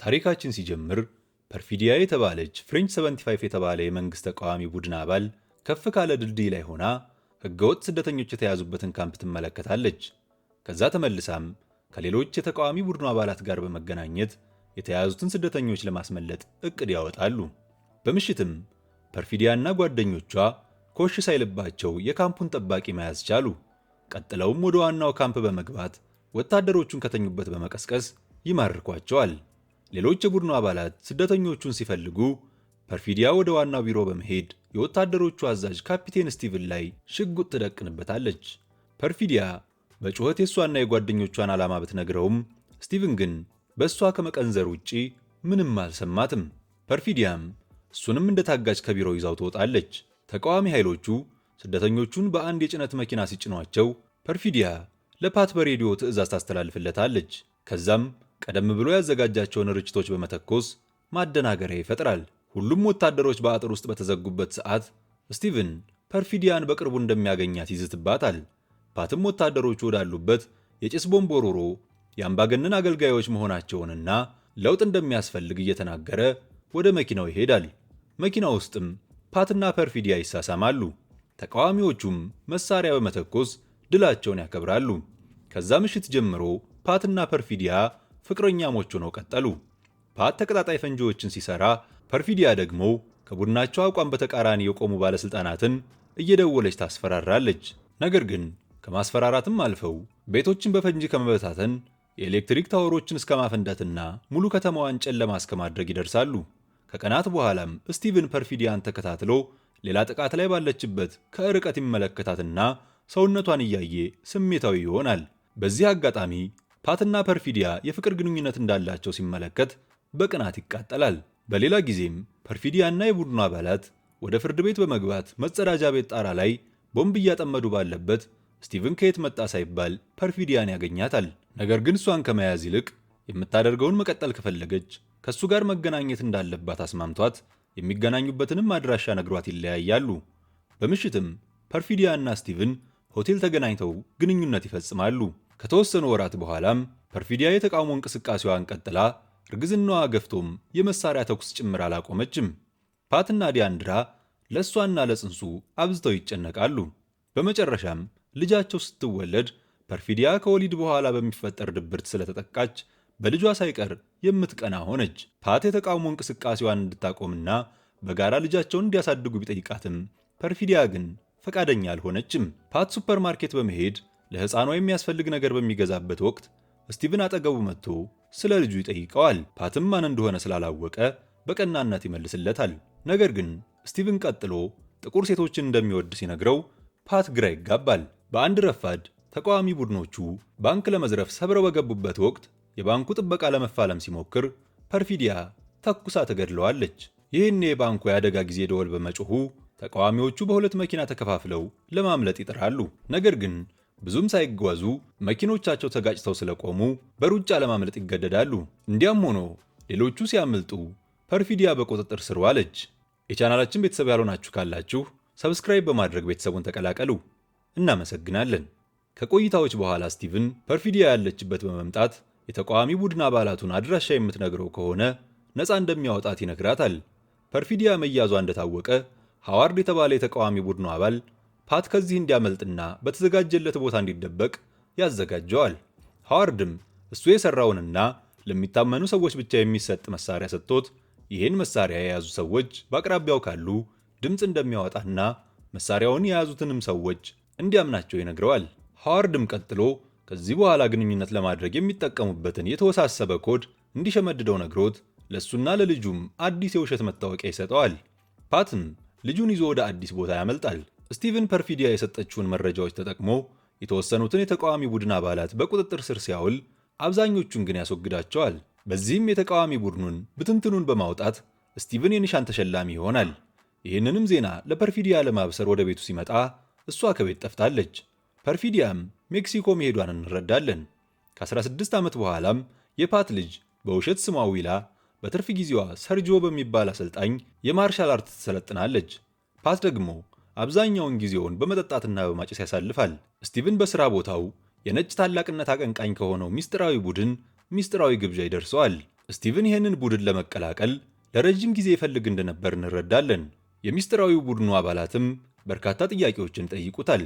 ታሪካችን ሲጀምር ፐርፊዲያ የተባለች ፍሬንች 75 የተባለ የመንግሥት ተቃዋሚ ቡድን አባል ከፍ ካለ ድልድይ ላይ ሆና ሕገወጥ ስደተኞች የተያዙበትን ካምፕ ትመለከታለች። ከዛ ተመልሳም ከሌሎች የተቃዋሚ ቡድኑ አባላት ጋር በመገናኘት የተያዙትን ስደተኞች ለማስመለጥ እቅድ ያወጣሉ። በምሽትም ፐርፊዲያና ጓደኞቿ ኮሽ ሳይልባቸው የካምፑን ጠባቂ መያዝ ቻሉ። ቀጥለውም ወደ ዋናው ካምፕ በመግባት ወታደሮቹን ከተኙበት በመቀስቀስ ይማርኳቸዋል። ሌሎች የቡድኑ አባላት ስደተኞቹን ሲፈልጉ ፐርፊዲያ ወደ ዋናው ቢሮ በመሄድ የወታደሮቹ አዛዥ ካፒቴን ስቲቭን ላይ ሽጉጥ ትደቅንበታለች። ፐርፊዲያ በጩኸት የሷና የጓደኞቿን ዓላማ ብትነግረውም ስቲቭን ግን በእሷ ከመቀንዘር ውጪ ምንም አልሰማትም። ፐርፊዲያም እሱንም እንደታጋጅ ከቢሮ ይዛው ትወጣለች። ተቃዋሚ ኃይሎቹ ስደተኞቹን በአንድ የጭነት መኪና ሲጭኗቸው ፐርፊዲያ ለፓት በሬዲዮ ትዕዛዝ ታስተላልፍለታለች። ከዛም ቀደም ብሎ ያዘጋጃቸውን ርችቶች በመተኮስ ማደናገሪያ ይፈጥራል። ሁሉም ወታደሮች በአጥር ውስጥ በተዘጉበት ሰዓት ስቲቭን ፐርፊዲያን በቅርቡ እንደሚያገኛት ይዝትባታል። ፓትም ወታደሮቹ ወዳሉበት የጭስ ቦምብ ወርውሮ የአምባገነን አገልጋዮች መሆናቸውንና ለውጥ እንደሚያስፈልግ እየተናገረ ወደ መኪናው ይሄዳል። መኪና ውስጥም ፓትና ፐርፊዲያ ይሳሳማሉ። ተቃዋሚዎቹም መሳሪያ በመተኮስ ድላቸውን ያከብራሉ። ከዛ ምሽት ጀምሮ ፓትና ፐርፊዲያ ፍቅረኛሞች ሆነው ቀጠሉ። ፓት ተቀጣጣይ ፈንጂዎችን ሲሰራ፣ ፐርፊዲያ ደግሞ ከቡድናቸው አቋም በተቃራኒ የቆሙ ባለስልጣናትን እየደወለች ታስፈራራለች። ነገር ግን ከማስፈራራትም አልፈው ቤቶችን በፈንጂ ከመበታተን የኤሌክትሪክ ታወሮችን እስከ ማፈንዳትና ሙሉ ከተማዋን ጨለማ እስከ ማድረግ ይደርሳሉ። ከቀናት በኋላም ስቲቭን ፐርፊዲያን ተከታትሎ ሌላ ጥቃት ላይ ባለችበት ከርቀት ይመለከታትና ሰውነቷን እያየ ስሜታዊ ይሆናል። በዚህ አጋጣሚ ፓትና ፐርፊዲያ የፍቅር ግንኙነት እንዳላቸው ሲመለከት በቅናት ይቃጠላል። በሌላ ጊዜም ፐርፊዲያና የቡድኑ አባላት ወደ ፍርድ ቤት በመግባት መጸዳጃ ቤት ጣራ ላይ ቦምብ እያጠመዱ ባለበት ስቲቭን ከየት መጣ ሳይባል ፐርፊዲያን ያገኛታል። ነገር ግን እሷን ከመያዝ ይልቅ የምታደርገውን መቀጠል ከፈለገች ከሱ ጋር መገናኘት እንዳለባት አስማምቷት የሚገናኙበትንም አድራሻ ነግሯት ይለያያሉ። በምሽትም ፐርፊዲያ እና ስቲቭን ሆቴል ተገናኝተው ግንኙነት ይፈጽማሉ። ከተወሰኑ ወራት በኋላም ፐርፊዲያ የተቃውሞ እንቅስቃሴዋን ቀጥላ እርግዝናዋ ገፍቶም የመሳሪያ ተኩስ ጭምር አላቆመችም። ፓትና ዲያንድራ ለእሷና ለጽንሱ አብዝተው ይጨነቃሉ። በመጨረሻም ልጃቸው ስትወለድ ፐርፊዲያ ከወሊድ በኋላ በሚፈጠር ድብርት ስለተጠቃች በልጇ ሳይቀር የምትቀና ሆነች። ፓት የተቃውሞ እንቅስቃሴዋን እንድታቆምና በጋራ ልጃቸውን እንዲያሳድጉ ቢጠይቃትም ፐርፊዲያ ግን ፈቃደኛ አልሆነችም። ፓት ሱፐርማርኬት በመሄድ ለሕፃኗ የሚያስፈልግ ነገር በሚገዛበት ወቅት ስቲቭን አጠገቡ መጥቶ ስለ ልጁ ይጠይቀዋል። ፓትም ማን እንደሆነ ስላላወቀ በቀናነት ይመልስለታል። ነገር ግን ስቲቭን ቀጥሎ ጥቁር ሴቶችን እንደሚወድ ሲነግረው ፓት ግራ ይጋባል። በአንድ ረፋድ ተቃዋሚ ቡድኖቹ ባንክ ለመዝረፍ ሰብረው በገቡበት ወቅት የባንኩ ጥበቃ ለመፋለም ሲሞክር ፐርፊዲያ ተኩሳ ተገድለዋለች። ይህኔ የባንኩ የአደጋ ጊዜ ደወል በመጮሁ ተቃዋሚዎቹ በሁለት መኪና ተከፋፍለው ለማምለጥ ይጥራሉ። ነገር ግን ብዙም ሳይጓዙ መኪኖቻቸው ተጋጭተው ስለቆሙ በሩጫ ለማምለጥ ይገደዳሉ። እንዲያም ሆኖ ሌሎቹ ሲያመልጡ ፐርፊዲያ በቁጥጥር ስር ዋለች። የቻናላችን ቤተሰብ ያልሆናችሁ ካላችሁ ሰብስክራይብ በማድረግ ቤተሰቡን ተቀላቀሉ። እናመሰግናለን። ከቆይታዎች በኋላ ስቲቭን ፐርፊዲያ ያለችበት በመምጣት የተቃዋሚ ቡድን አባላቱን አድራሻ የምትነግረው ከሆነ ነፃ እንደሚያወጣት ይነግራታል። ፐርፊዲያ መያዟ እንደታወቀ ሃዋርድ የተባለ የተቃዋሚ ቡድኑ አባል ፓት ከዚህ እንዲያመልጥና በተዘጋጀለት ቦታ እንዲደበቅ ያዘጋጀዋል። ሃዋርድም እሱ የሰራውንና ለሚታመኑ ሰዎች ብቻ የሚሰጥ መሳሪያ ሰጥቶት ይህን መሳሪያ የያዙ ሰዎች በአቅራቢያው ካሉ ድምፅ እንደሚያወጣና መሳሪያውን የያዙትንም ሰዎች እንዲያምናቸው ይነግረዋል። ሃዋርድም ቀጥሎ ከዚህ በኋላ ግንኙነት ለማድረግ የሚጠቀሙበትን የተወሳሰበ ኮድ እንዲሸመድደው ነግሮት ለሱና ለልጁም አዲስ የውሸት መታወቂያ ይሰጠዋል። ፓትም ልጁን ይዞ ወደ አዲስ ቦታ ያመልጣል። ስቲቭን ፐርፊዲያ የሰጠችውን መረጃዎች ተጠቅሞ የተወሰኑትን የተቃዋሚ ቡድን አባላት በቁጥጥር ስር ሲያውል፣ አብዛኞቹን ግን ያስወግዳቸዋል። በዚህም የተቃዋሚ ቡድኑን ብትንትኑን በማውጣት ስቲቭን የኒሻን ተሸላሚ ይሆናል። ይህንንም ዜና ለፐርፊዲያ ለማብሰር ወደ ቤቱ ሲመጣ እሷ ከቤት ጠፍታለች። ፐርፊዲያም ሜክሲኮ መሄዷን እንረዳለን። ከ16 ዓመት በኋላም የፓት ልጅ በውሸት ስሟ ዊላ በትርፍ ጊዜዋ ሰርጆ በሚባል አሰልጣኝ የማርሻል አርት ትሰለጥናለች። ፓት ደግሞ አብዛኛውን ጊዜውን በመጠጣትና በማጨስ ያሳልፋል። ስቲቭን በሥራ ቦታው የነጭ ታላቅነት አቀንቃኝ ከሆነው ሚስጥራዊ ቡድን ሚስጥራዊ ግብዣ ይደርሰዋል። ስቲቭን ይህንን ቡድን ለመቀላቀል ለረጅም ጊዜ ይፈልግ እንደነበር እንረዳለን። የሚስጥራዊው ቡድኑ አባላትም በርካታ ጥያቄዎችን ጠይቁታል።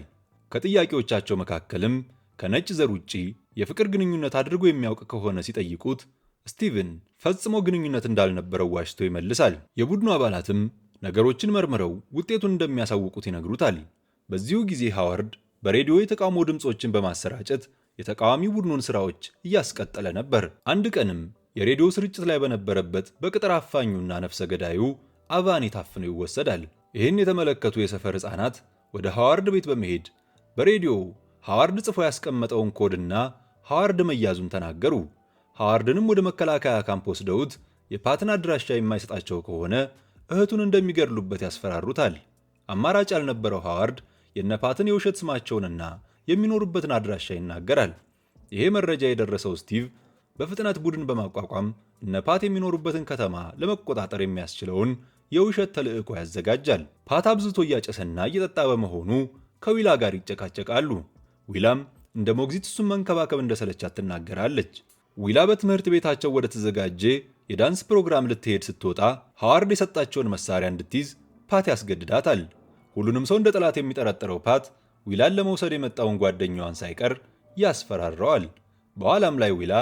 ከጥያቄዎቻቸው መካከልም ከነጭ ዘር ውጪ የፍቅር ግንኙነት አድርጎ የሚያውቅ ከሆነ ሲጠይቁት ስቲቭን ፈጽሞ ግንኙነት እንዳልነበረው ዋሽቶ ይመልሳል። የቡድኑ አባላትም ነገሮችን መርምረው ውጤቱን እንደሚያሳውቁት ይነግሩታል። በዚሁ ጊዜ ሃዋርድ በሬዲዮ የተቃውሞ ድምፆችን በማሰራጨት የተቃዋሚ ቡድኑን ስራዎች እያስቀጠለ ነበር። አንድ ቀንም የሬዲዮ ስርጭት ላይ በነበረበት በቅጥር አፋኙና ነፍሰ ገዳዩ አቫኒ ታፍኖ ይወሰዳል። ይህን የተመለከቱ የሰፈር ሕፃናት ወደ ሃዋርድ ቤት በመሄድ በሬዲዮ ሃዋርድ ጽፎ ያስቀመጠውን ኮድና ሃዋርድ መያዙን ተናገሩ። ሃዋርድንም ወደ መከላከያ ካምፕ ወስደውት የፓትን አድራሻ የማይሰጣቸው ከሆነ እህቱን እንደሚገድሉበት ያስፈራሩታል። አማራጭ ያልነበረው ሃዋርድ የነፓትን የውሸት ስማቸውንና የሚኖሩበትን አድራሻ ይናገራል። ይሄ መረጃ የደረሰው ስቲቭ በፍጥነት ቡድን በማቋቋም እነፓት የሚኖሩበትን ከተማ ለመቆጣጠር የሚያስችለውን የውሸት ተልዕኮ ያዘጋጃል። ፓት አብዝቶ እያጨሰና እየጠጣ በመሆኑ ከዊላ ጋር ይጨቃጨቃሉ። ዊላም እንደ ሞግዚት እሱን መንከባከብ እንደሰለቻት ትናገራለች። ዊላ በትምህርት ቤታቸው ወደ ተዘጋጀ የዳንስ ፕሮግራም ልትሄድ ስትወጣ ሃዋርድ የሰጣቸውን መሳሪያ እንድትይዝ ፓት ያስገድዳታል። ሁሉንም ሰው እንደ ጠላት የሚጠረጥረው ፓት ዊላን ለመውሰድ የመጣውን ጓደኛዋን ሳይቀር ያስፈራረዋል። በኋላም ላይ ዊላ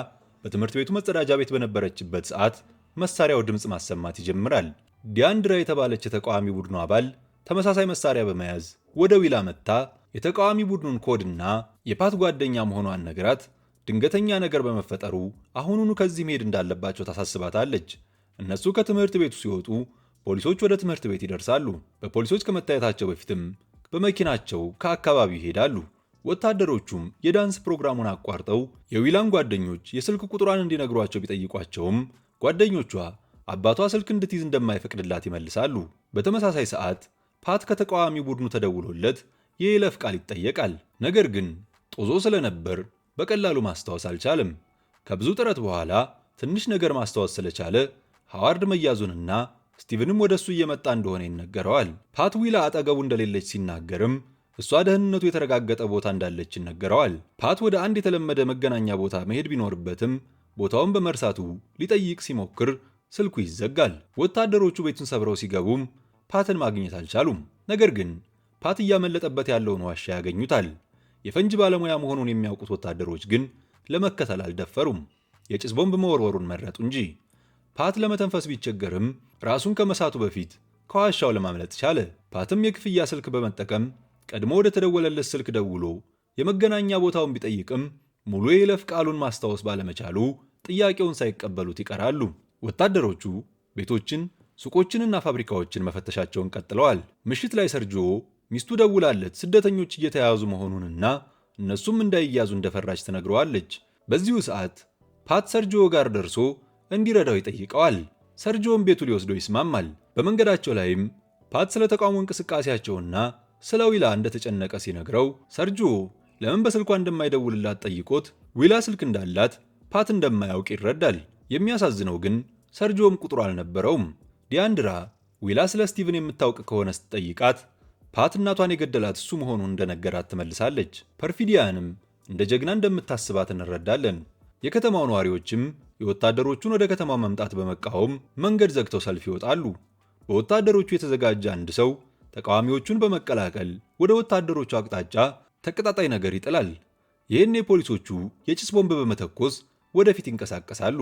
በትምህርት ቤቱ መጸዳጃ ቤት በነበረችበት ሰዓት መሳሪያው ድምፅ ማሰማት ይጀምራል። ዲያንድራ የተባለች የተቃዋሚ ቡድኑ አባል ተመሳሳይ መሳሪያ በመያዝ ወደ ዊላ መጥታ የተቃዋሚ ቡድኑን ኮድና የፓት ጓደኛ መሆኗን ነግራት ድንገተኛ ነገር በመፈጠሩ አሁኑኑ ከዚህ መሄድ እንዳለባቸው ታሳስባታለች። እነሱ ከትምህርት ቤቱ ሲወጡ ፖሊሶች ወደ ትምህርት ቤት ይደርሳሉ። በፖሊሶች ከመታየታቸው በፊትም በመኪናቸው ከአካባቢው ይሄዳሉ። ወታደሮቹም የዳንስ ፕሮግራሙን አቋርጠው የዊላን ጓደኞች የስልክ ቁጥሯን እንዲነግሯቸው ቢጠይቋቸውም ጓደኞቿ አባቷ ስልክ እንድትይዝ እንደማይፈቅድላት ይመልሳሉ። በተመሳሳይ ሰዓት ፓት ከተቃዋሚ ቡድኑ ተደውሎለት የይለፍ ቃል ይጠየቃል። ነገር ግን ጦዞ ስለነበር በቀላሉ ማስታወስ አልቻለም። ከብዙ ጥረት በኋላ ትንሽ ነገር ማስታወስ ስለቻለ ሃዋርድ መያዙንና ስቲቭንም ወደሱ እየመጣ እንደሆነ ይነገረዋል። ፓት ዊላ አጠገቡ እንደሌለች ሲናገርም እሷ ደህንነቱ የተረጋገጠ ቦታ እንዳለች ይነገረዋል። ፓት ወደ አንድ የተለመደ መገናኛ ቦታ መሄድ ቢኖርበትም ቦታውን በመርሳቱ ሊጠይቅ ሲሞክር ስልኩ ይዘጋል። ወታደሮቹ ቤቱን ሰብረው ሲገቡም ፓትን ማግኘት አልቻሉም። ነገር ግን ፓት እያመለጠበት ያለውን ዋሻ ያገኙታል። የፈንጅ ባለሙያ መሆኑን የሚያውቁት ወታደሮች ግን ለመከተል አልደፈሩም። የጭስ ቦምብ መወርወሩን መረጡ እንጂ። ፓት ለመተንፈስ ቢቸገርም ራሱን ከመሳቱ በፊት ከዋሻው ለማምለጥ ቻለ። ፓትም የክፍያ ስልክ በመጠቀም ቀድሞ ወደ ተደወለለት ስልክ ደውሎ የመገናኛ ቦታውን ቢጠይቅም ሙሉ የይለፍ ቃሉን ማስታወስ ባለመቻሉ ጥያቄውን ሳይቀበሉት ይቀራሉ። ወታደሮቹ ቤቶችን፣ ሱቆችንና ፋብሪካዎችን መፈተሻቸውን ቀጥለዋል። ምሽት ላይ ሰርጂዮ ሚስቱ ደውላለት ስደተኞች እየተያዙ መሆኑንና እነሱም እንዳይያዙ እንደፈራች ትነግረዋለች። በዚሁ ሰዓት ፓት ሰርጂዮ ጋር ደርሶ እንዲረዳው ይጠይቀዋል። ሰርጂዮም ቤቱ ሊወስደው ይስማማል። በመንገዳቸው ላይም ፓት ስለ ተቃውሞ እንቅስቃሴያቸውና ስለ ዊላ እንደተጨነቀ ሲነግረው ሰርጂዮ ለምን በስልኳ እንደማይደውልላት ጠይቆት ዊላ ስልክ እንዳላት ፓት እንደማያውቅ ይረዳል። የሚያሳዝነው ግን ሰርጂዮም ቁጥሩ አልነበረውም። ዲያንድራ ዊላ ስለ ስቲቭን የምታውቅ ከሆነ ስትጠይቃት ፓት እናቷን የገደላት እሱ መሆኑን እንደነገራት ትመልሳለች። ፐርፊዲያንም እንደ ጀግና እንደምታስባት እንረዳለን። የከተማው ነዋሪዎችም የወታደሮቹን ወደ ከተማው መምጣት በመቃወም መንገድ ዘግተው ሰልፍ ይወጣሉ። በወታደሮቹ የተዘጋጀ አንድ ሰው ተቃዋሚዎቹን በመቀላቀል ወደ ወታደሮቹ አቅጣጫ ተቀጣጣይ ነገር ይጥላል። ይህኔ ፖሊሶቹ የጭስ ቦምብ በመተኮስ ወደፊት ይንቀሳቀሳሉ።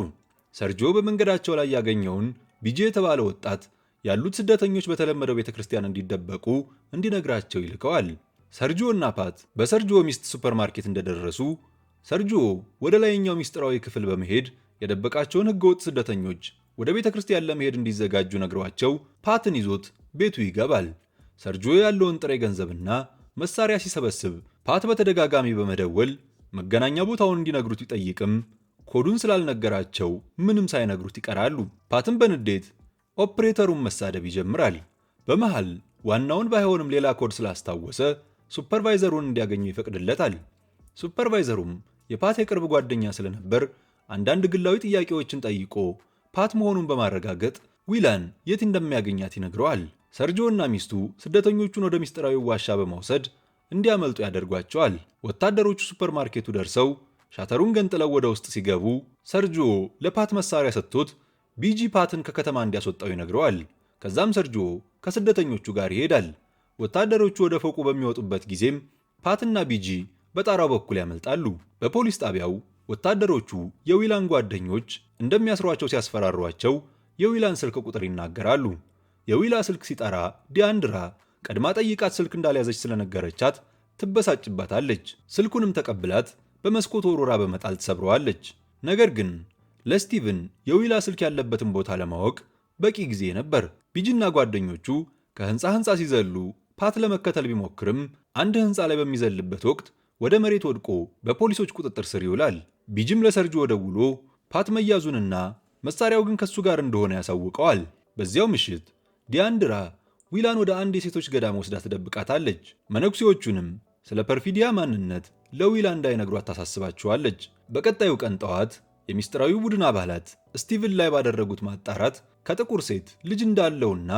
ሰርጂዮ በመንገዳቸው ላይ ያገኘውን ቢጄ የተባለ ወጣት ያሉት ስደተኞች በተለመደው ቤተክርስቲያን እንዲደበቁ እንዲነግራቸው ይልከዋል። ሰርጂዮ እና ፓት በሰርጂዮ ሚስት ሱፐርማርኬት እንደደረሱ ሰርጂዮ ወደ ላይኛው ሚስጥራዊ ክፍል በመሄድ የደበቃቸውን ህገወጥ ስደተኞች ወደ ቤተክርስቲያን ለመሄድ እንዲዘጋጁ ነግሯቸው ፓትን ይዞት ቤቱ ይገባል። ሰርጂዮ ያለውን ጥሬ ገንዘብና መሳሪያ ሲሰበስብ ፓት በተደጋጋሚ በመደወል መገናኛ ቦታውን እንዲነግሩት ቢጠይቅም ኮዱን ስላልነገራቸው ምንም ሳይነግሩት ይቀራሉ። ፓትም በንዴት ኦፕሬተሩን መሳደብ ይጀምራል። በመሃል ዋናውን ባይሆንም ሌላ ኮድ ስላስታወሰ ሱፐርቫይዘሩን እንዲያገኙ ይፈቅድለታል። ሱፐርቫይዘሩም የፓት የቅርብ ጓደኛ ስለነበር አንዳንድ ግላዊ ጥያቄዎችን ጠይቆ ፓት መሆኑን በማረጋገጥ ዊላን የት እንደሚያገኛት ይነግረዋል። ሰርጂዮ እና ሚስቱ ስደተኞቹን ወደ ሚስጥራዊ ዋሻ በመውሰድ እንዲያመልጡ ያደርጓቸዋል። ወታደሮቹ ሱፐርማርኬቱ ደርሰው ሻተሩን ገንጥለው ወደ ውስጥ ሲገቡ ሰርጂዮ ለፓት መሳሪያ ሰጥቶት ቢጂ ፓትን ከከተማ እንዲያስወጣው ይነግረዋል። ከዛም ሰርጂዮ ከስደተኞቹ ጋር ይሄዳል። ወታደሮቹ ወደ ፎቁ በሚወጡበት ጊዜም ፓትና ቢጂ በጣራው በኩል ያመልጣሉ። በፖሊስ ጣቢያው ወታደሮቹ የዊላን ጓደኞች እንደሚያስሯቸው ሲያስፈራሯቸው የዊላን ስልክ ቁጥር ይናገራሉ። የዊላ ስልክ ሲጠራ ዲያንድራ ቀድማ ጠይቃት ስልክ እንዳልያዘች ስለነገረቻት ትበሳጭባታለች። ስልኩንም ተቀብላት በመስኮት ወርውራ በመጣል ትሰብረዋለች። ነገር ግን ለስቲቭን የዊላ ስልክ ያለበትን ቦታ ለማወቅ በቂ ጊዜ ነበር። ቢጂና ጓደኞቹ ከህንፃ ሲዘሉ ፓት ለመከተል ቢሞክርም አንድ ህንፃ ላይ በሚዘልበት ወቅት ወደ መሬት ወድቆ በፖሊሶች ቁጥጥር ስር ይውላል። ቢጂም ለሰርጂዮ ደውሎ ፓት መያዙንና መሳሪያው ግን ከሱ ጋር እንደሆነ ያሳውቀዋል። በዚያው ምሽት ዲያንድራ ዊላን ወደ አንድ የሴቶች ገዳም ወስዳ ትደብቃታለች። መነኩሴዎቹንም ስለ ፐርፊዲያ ማንነት ለዊላ እንዳይነግሯት ታሳስባቸዋለች። በቀጣዩ ቀን ጠዋት የሚስጥራዊ ቡድን አባላት ስቲቭን ላይ ባደረጉት ማጣራት ከጥቁር ሴት ልጅ እንዳለውና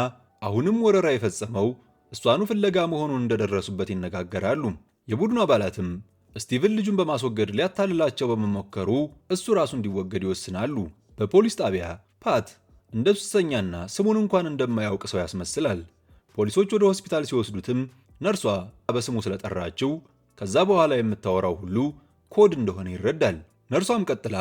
አሁንም ወረራ የፈጸመው እሷኑ ፍለጋ መሆኑን እንደደረሱበት ይነጋገራሉ። የቡድኑ አባላትም ስቲቭን ልጁን በማስወገድ ሊያታልላቸው በመሞከሩ እሱ ራሱ እንዲወገድ ይወስናሉ። በፖሊስ ጣቢያ ፓት እንደ ሱሰኛና ስሙን እንኳን እንደማያውቅ ሰው ያስመስላል። ፖሊሶች ወደ ሆስፒታል ሲወስዱትም ነርሷ በስሙ ስለጠራችው ከዛ በኋላ የምታወራው ሁሉ ኮድ እንደሆነ ይረዳል። ነርሷም ቀጥላ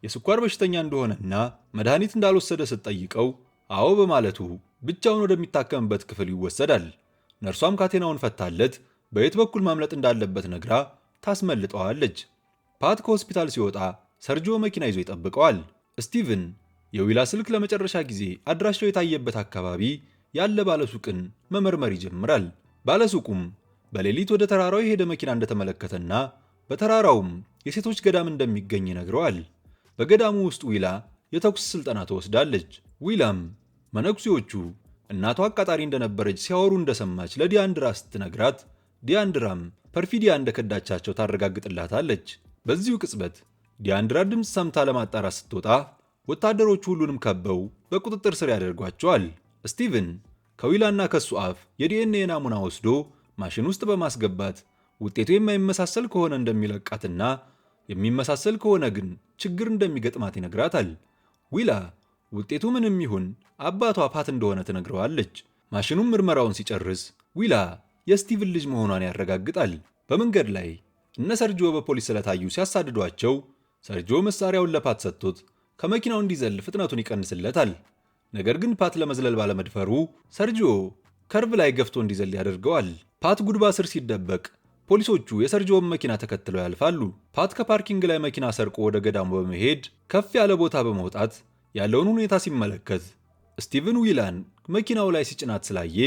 የስኳር በሽተኛ እንደሆነና መድኃኒት እንዳልወሰደ ስትጠይቀው አዎ በማለቱ ብቻውን ወደሚታከምበት ክፍል ይወሰዳል። ነርሷም ካቴናውን ፈታለት በየት በኩል ማምለጥ እንዳለበት ነግራ ታስመልጠዋለች። ፓት ከሆስፒታል ሲወጣ ሰርጂዮ መኪና ይዞ ይጠብቀዋል። ስቲቭን የዊላ ስልክ ለመጨረሻ ጊዜ አድራሻው የታየበት አካባቢ ያለ ባለሱቅን መመርመር ይጀምራል። ባለሱቁም በሌሊት ወደ ተራራው የሄደ መኪና እንደተመለከተና በተራራውም የሴቶች ገዳም እንደሚገኝ ይነግረዋል። በገዳሙ ውስጥ ዊላ የተኩስ ስልጠና ትወስዳለች። ዊላም መነኩሴዎቹ እናቷ አቃጣሪ እንደነበረች ሲያወሩ እንደሰማች ለዲያንድራ ስትነግራት ዲያንድራም ፐርፊዲያ እንደከዳቻቸው ታረጋግጥላታለች። በዚሁ ቅጽበት ዲያንድራ ድምፅ ሰምታ ለማጣራት ስትወጣ ወታደሮቹ ሁሉንም ከበው በቁጥጥር ስር ያደርጓቸዋል። ስቲቭን ከዊላና ከሱ አፍ የዲኤንኤ ናሙና ወስዶ ማሽን ውስጥ በማስገባት ውጤቱ የማይመሳሰል ከሆነ እንደሚለቃትና የሚመሳሰል ከሆነ ግን ችግር እንደሚገጥማት ይነግራታል። ዊላ ውጤቱ ምንም ይሁን አባቷ ፓት እንደሆነ ትነግረዋለች። ማሽኑም ምርመራውን ሲጨርስ ዊላ የስቲቭን ልጅ መሆኗን ያረጋግጣል። በመንገድ ላይ እነ ሰርጂዮ በፖሊስ ስለታዩ ሲያሳድዷቸው ሰርጂዮ መሳሪያውን ለፓት ሰጥቶት ከመኪናው እንዲዘል ፍጥነቱን ይቀንስለታል። ነገር ግን ፓት ለመዝለል ባለመድፈሩ ሰርጂዮ ከርቭ ላይ ገፍቶ እንዲዘል ያደርገዋል። ፓት ጉድባ ስር ሲደበቅ ፖሊሶቹ የሰርጂዮን መኪና ተከትለው ያልፋሉ። ፓት ከፓርኪንግ ላይ መኪና ሰርቆ ወደ ገዳሙ በመሄድ ከፍ ያለ ቦታ በመውጣት ያለውን ሁኔታ ሲመለከት ስቲቭን ዊላን መኪናው ላይ ሲጭናት ስላየ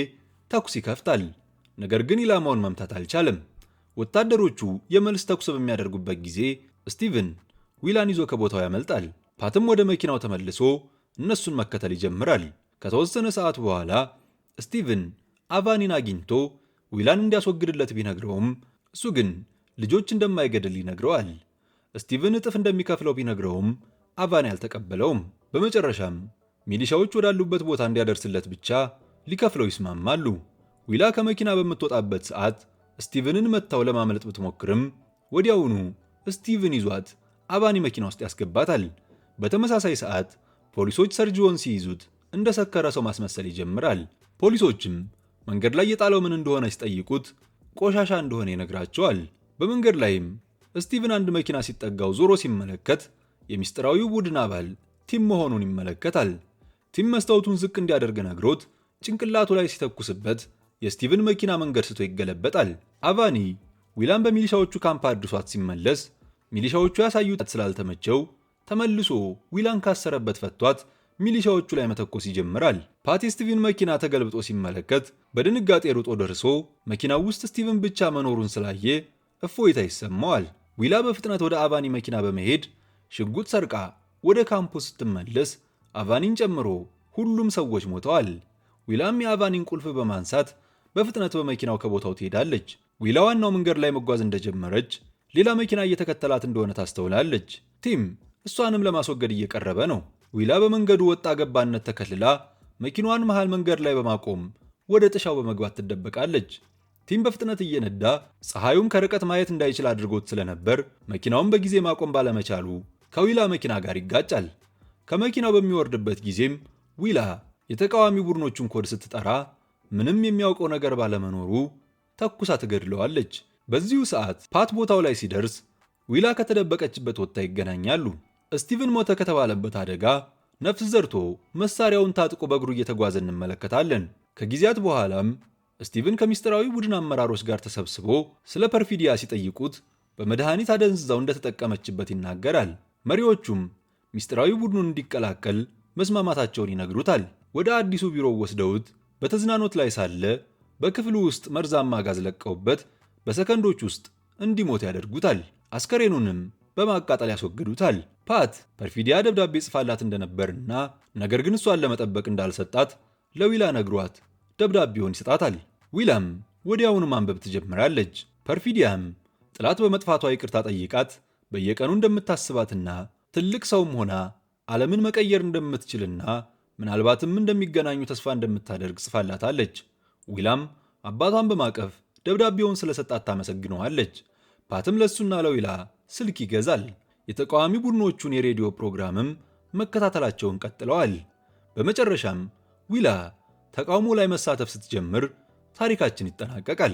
ተኩስ ይከፍታል። ነገር ግን ኢላማውን መምታት አልቻለም። ወታደሮቹ የመልስ ተኩስ በሚያደርጉበት ጊዜ ስቲቭን ዊላን ይዞ ከቦታው ያመልጣል። ፓትም ወደ መኪናው ተመልሶ እነሱን መከተል ይጀምራል። ከተወሰነ ሰዓት በኋላ ስቲቭን አቫኒን አግኝቶ ዊላን እንዲያስወግድለት ቢነግረውም እሱ ግን ልጆች እንደማይገድል ይነግረዋል። ስቲቭን እጥፍ እንደሚከፍለው ቢነግረውም አቫኒ አልተቀበለውም። በመጨረሻም ሚሊሻዎች ወዳሉበት ቦታ እንዲያደርስለት ብቻ ሊከፍለው ይስማማሉ። ዊላ ከመኪና በምትወጣበት ሰዓት ስቲቭንን መታው ለማምለጥ ብትሞክርም ወዲያውኑ ስቲቭን ይዟት አቫኒ መኪና ውስጥ ያስገባታል። በተመሳሳይ ሰዓት ፖሊሶች ሰርጂዮን ሲይዙት እንደ ሰከረ ሰው ማስመሰል ይጀምራል። ፖሊሶችም መንገድ ላይ የጣለው ምን እንደሆነ ሲጠይቁት ቆሻሻ እንደሆነ ይነግራቸዋል። በመንገድ ላይም ስቲቭን አንድ መኪና ሲጠጋው ዞሮ ሲመለከት የሚስጥራዊው ቡድን አባል ቲም መሆኑን ይመለከታል። ቲም መስታወቱን ዝቅ እንዲያደርግ ነግሮት ጭንቅላቱ ላይ ሲተኩስበት የስቲቭን መኪና መንገድ ስቶ ይገለበጣል። አቫኒ ዊላን በሚሊሻዎቹ ካምፕ አድርሷት ሲመለስ ሚሊሻዎቹ ያሳዩት ስላልተመቸው ተመልሶ ዊላን ካሰረበት ፈቷት ሚሊሻዎቹ ላይ መተኮስ ይጀምራል። ፓት የስቲቭን መኪና ተገልብጦ ሲመለከት በድንጋጤ ሩጦ ደርሶ መኪናው ውስጥ ስቲቭን ብቻ መኖሩን ስላየ እፎይታ ይሰማዋል። ዊላ በፍጥነት ወደ አቫኒ መኪና በመሄድ ሽጉጥ ሰርቃ ወደ ካምፑ ስትመለስ አቫኒን ጨምሮ ሁሉም ሰዎች ሞተዋል። ዊላም የአቫኒን ቁልፍ በማንሳት በፍጥነት በመኪናው ከቦታው ትሄዳለች። ዊላ ዋናው መንገድ ላይ መጓዝ እንደጀመረች ሌላ መኪና እየተከተላት እንደሆነ ታስተውላለች። ቲም እሷንም ለማስወገድ እየቀረበ ነው። ዊላ በመንገዱ ወጣ ገባነት ተከልላ መኪናዋን መሃል መንገድ ላይ በማቆም ወደ ጥሻው በመግባት ትደበቃለች። ቲም በፍጥነት እየነዳ ፀሐዩም ከርቀት ማየት እንዳይችል አድርጎት ስለነበር መኪናውን በጊዜ ማቆም ባለመቻሉ ከዊላ መኪና ጋር ይጋጫል። ከመኪናው በሚወርድበት ጊዜም ዊላ የተቃዋሚ ቡድኖቹን ኮድ ስትጠራ ምንም የሚያውቀው ነገር ባለመኖሩ ተኩሳ ትገድለዋለች። በዚሁ ሰዓት ፓት ቦታው ላይ ሲደርስ ዊላ ከተደበቀችበት ወጥታ ይገናኛሉ። ስቲቭን ሞተ ከተባለበት አደጋ ነፍስ ዘርቶ መሳሪያውን ታጥቆ በእግሩ እየተጓዘ እንመለከታለን። ከጊዜያት በኋላም ስቲቭን ከምስጢራዊ ቡድን አመራሮች ጋር ተሰብስቦ ስለ ፐርፊዲያ ሲጠይቁት በመድኃኒት አደንዝዛው እንደተጠቀመችበት ይናገራል። መሪዎቹም ምስጢራዊ ቡድኑን እንዲቀላቀል መስማማታቸውን ይነግሩታል። ወደ አዲሱ ቢሮው ወስደውት በተዝናኖት ላይ ሳለ በክፍሉ ውስጥ መርዛማ ጋዝ ለቀውበት በሰከንዶች ውስጥ እንዲሞት ያደርጉታል። አስከሬኑንም በማቃጠል ያስወግዱታል። ፓት ፐርፊዲያ ደብዳቤ ጽፋላት እንደነበርና ነገር ግን እሷን ለመጠበቅ እንዳልሰጣት ለዊላ ነግሯት ደብዳቤውን ይሰጣታል። ዊላም ወዲያውኑ ማንበብ ትጀምራለች። ፐርፊዲያም ጥላት በመጥፋቷ ይቅርታ ጠይቃት በየቀኑ እንደምታስባትና ትልቅ ሰውም ሆና ዓለምን መቀየር እንደምትችልና ምናልባትም እንደሚገናኙ ተስፋ እንደምታደርግ ጽፋላታለች። ዊላም አባቷን በማቀፍ ደብዳቤውን ስለሰጣት ታመሰግነዋለች። ፓትም ለሱና ለዊላ ስልክ ይገዛል። የተቃዋሚ ቡድኖቹን የሬዲዮ ፕሮግራምም መከታተላቸውን ቀጥለዋል። በመጨረሻም ዊላ ተቃውሞ ላይ መሳተፍ ስትጀምር ታሪካችን ይጠናቀቃል።